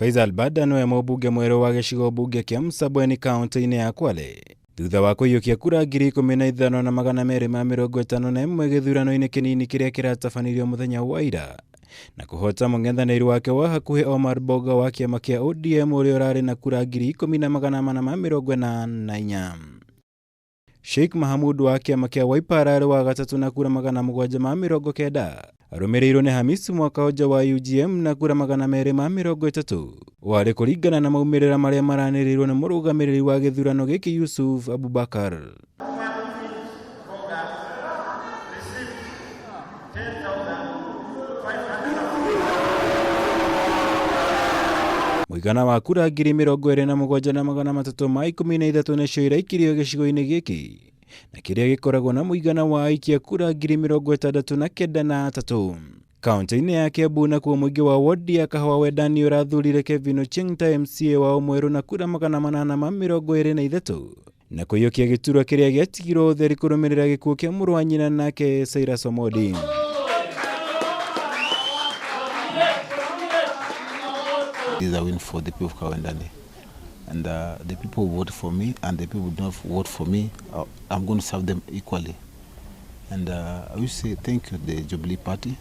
Feisal Bader niwe mubunge mweru wa gicigo bunge kia Msambweni kaunti-ini ya Kwale. Thutha wa kuyiukia kura 15,251 githurano-ini kinini kiria kiratabanirio muthenya wa ira na kuhota mung'ethaniri wake wa hakuhi Omar Boga wa kiama kia ODM uria urari na kura 10,484. Sheikh Mahamud wa kiama kia Wiper arari wa gatatu na kura 790. Arumirirwo ni Hamisi mwaka hoja wa UGM na kura 230. Wari kuringana na maumirira maria maranirirwo ni murugamiriri wa githurano giki Yusuf Abubakar. Muigana wa kura 27,313 nacio iraikirio gicigo-ini giki na kiria gikoragwo na muigana wa aikia kura 69,300. Kaunti-ini ya Kiambu na kuo muingi wa wodi ya Kahawa Wendani urathurire Kelvin Ochieng ta MCA wa mweru na kura 823 na kuyiukia giturwa kiria giatigirwo utheri kurumirira gikuo kia muru wa nyina nake Cyrus Omodi. This is a win for the people of Kahawa Wendani. And the people who vote for me and the people who don't vote for me, I'm going to serve them equally. And I will say thank you to the Jubilee Party,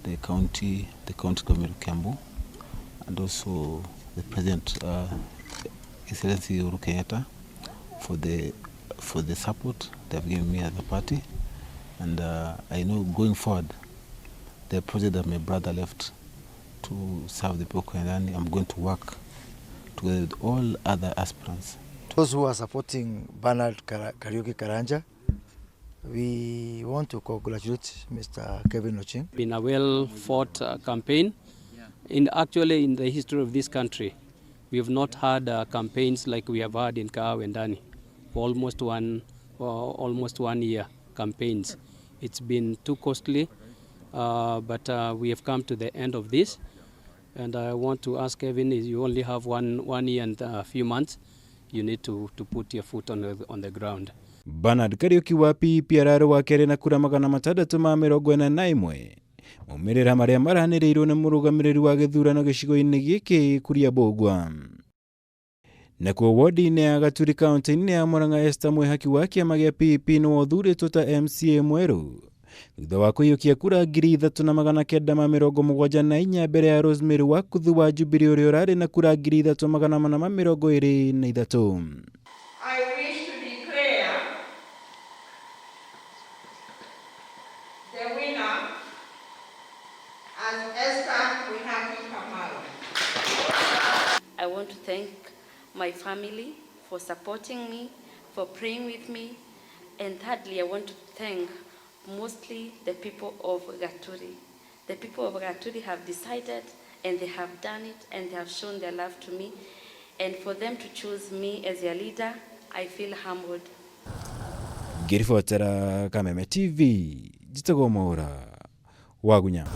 the county government of Kiambu, and also the President, Excellency Uhuru Kenyatta, for the support they have given me as a party. And I know going forward, the project that my brother left to serve the people of Kahawa Wendani, I'm going to work together with all other aspirants. Those who are supporting Bernard Kariuki Karanja, we want to congratulate Mr. Kelvin Ochieng. Been a well-fought campaign. Actually, in the history of this country, we have not had campaigns like we have had in Kahawa Wendani for almost one year campaigns. It's been too costly, but we have come to the end of this. And I want to ask Kevin, you only have one year and a few months. You need to put your foot on the ground. Bernard Kariuki wa PEP arari wa keri na kura 641. Maumirira maria maranirirwo ni murugamiriri wa githurano gicigo-ini giki kuria bogwa. Na kuo wodi-ini ya Gaturi kaunti-ini ya Murang'a Esther Mwihaki wa kiama gia PEP ni uthuritwo ta MCA mweru. Thutha wa kuyiukia kura 3,974 mbere ya Rosemary wa kuthu wa Jubilee uria urari na kura 3,423. I wish to declare the winner as Esther Mwihaki. I want to thank my family for supporting me, for praying with me, and thirdly, I want to thank mostly the people of Gaturi. The people of Gaturi have decided and they have done it and they have shown their love to me. And for them to choose me as their leader, I feel humbled. Girifotera Kameme TV, Jitago Maura, Wagunya.